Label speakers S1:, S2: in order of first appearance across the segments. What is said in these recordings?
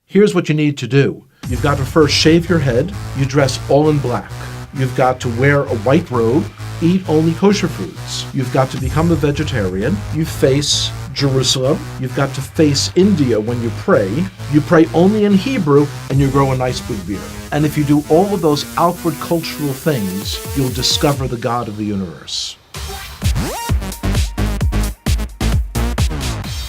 S1: Here's what you need to do. You've got to first shave your head. You dress all in black. You've got to wear a white robe, eat only kosher foods. You've got to become a vegetarian. You face Jerusalem. You've got to face India when you pray. You pray only in Hebrew, and you grow a nice big beard. And if you do all of those outward cultural things, you'll discover the God of the universe.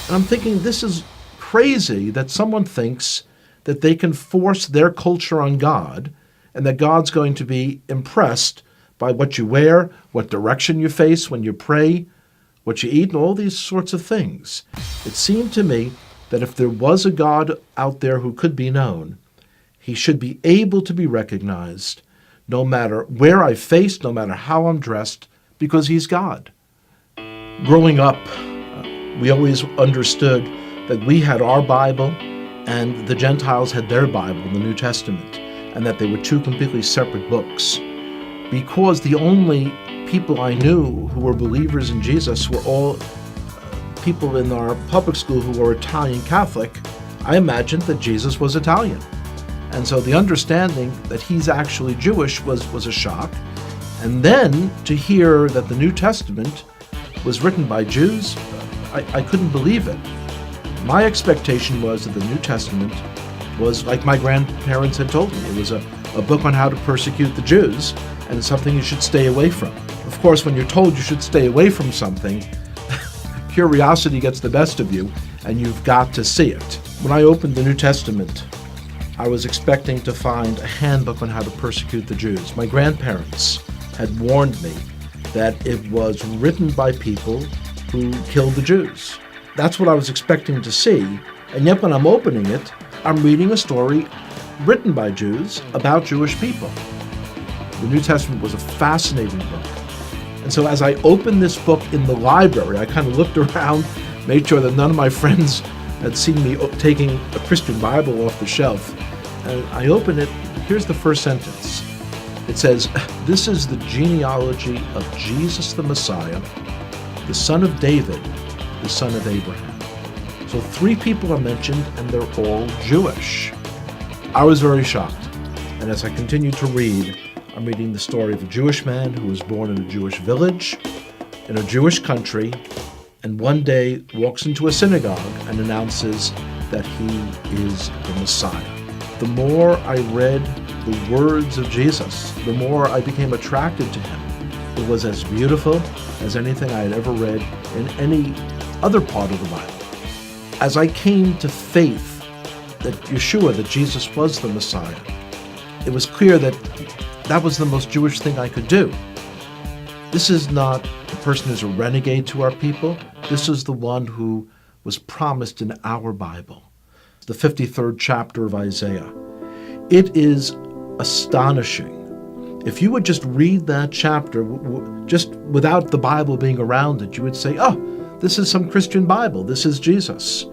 S1: And I'm thinking, this is crazy that someone thinks that they can force their culture on God and that God's going to be impressed by what you wear, what direction you face when you pray, what you eat, and all these sorts of things. It seemed to me that if there was a God out there who could be known, he should be able to be recognized no matter where I face, no matter how I'm dressed, because he's God. Growing up, we always understood that we had our Bible and the Gentiles had their Bible, the New Testament, and that they were two completely separate books. Because the only people I knew who were believers in Jesus were all people in our public school who were Italian Catholic, I imagined that Jesus was Italian. And so the understanding that he's actually Jewish was a shock. And then to hear that the New Testament was written by Jews, I couldn't believe it. My expectation was that the New Testament was like my grandparents had told me. It was a book on how to persecute the Jews, and it's something you should stay away from. Of course, when you're told you should stay away from something, curiosity gets the best of you, and you've got to see it. When I opened the New Testament, I was expecting to find a handbook on how to persecute the Jews. My grandparents had warned me that it was written by people who killed the Jews. That's what I was expecting to see, and yet when I'm opening it, I'm reading a story written by Jews about Jewish people. The New Testament was a fascinating book. And so as I opened this book in the library, I kind of looked around, made sure that none of my friends had seen me taking a Christian Bible off the shelf. And I open it, here's the first sentence. It says, "This is the genealogy of Jesus the Messiah, the son of David, the son of Abraham." So 3 people are mentioned, and they're all Jewish. I was very shocked. And as I continued to read, I'm reading the story of a Jewish man who was born in a Jewish village, in a Jewish country, and one day walks into a synagogue and announces that he is the Messiah. The more I read the words of Jesus, the more I became attracted to him. It was as beautiful as anything I had ever read in any other part of the Bible. As I came to faith that Yeshua, that Jesus was the Messiah, it was clear that that was the most Jewish thing I could do. This is not the person who's a renegade to our people. This is the one who was promised in our Bible, the 53rd chapter of Isaiah. It is astonishing. If you would just read that chapter, just without the Bible being around it, you would say, oh, this is some Christian Bible. This is Jesus.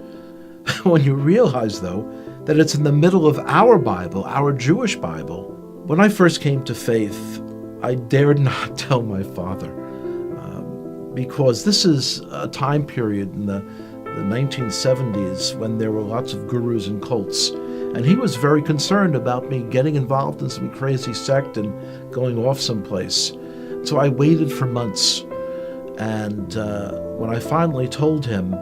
S1: When you realize, though, that it's in the middle of our Bible, our Jewish Bible. When I first came to faith, I dared not tell my father, because this is a time period in the 1970s when there were lots of gurus and cults, and he was very concerned about me getting involved in some crazy sect and going off someplace. So I waited for months, and when I finally told him,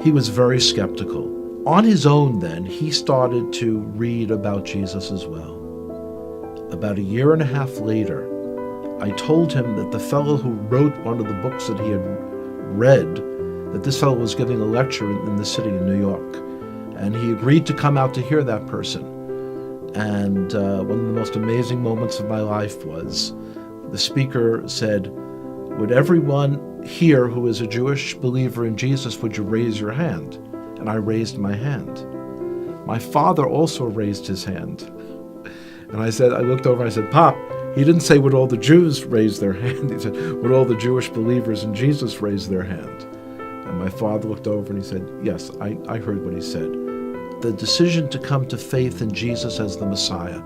S1: he was very skeptical. On his own then, he started to read about Jesus as well. About 1.5 years later, I told him that the fellow who wrote one of the books that he had read, that this fellow was giving a lecture in the city of New York. And he agreed to come out to hear that person. And one of the most amazing moments of my life was the speaker said, "Would everyone here who is a Jewish believer in Jesus, would you raise your hand?" And I raised my hand. My father also raised his hand. And I looked over and I said, "Pop," he didn't say would all the Jews raise their hand. He said, would all the Jewish believers in Jesus raise their hand? And my father looked over and he said, yes, I heard what he said. The decision to come to faith in Jesus as the Messiah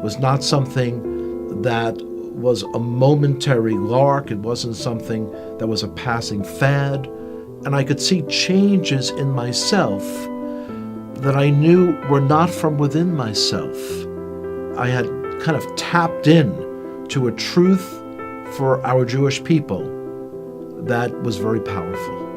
S1: was not something that was a momentary lark. It wasn't something that was a passing fad. And I could see changes in myself that I knew were not from within myself. I had kind of tapped in to a truth for our Jewish people that was very powerful.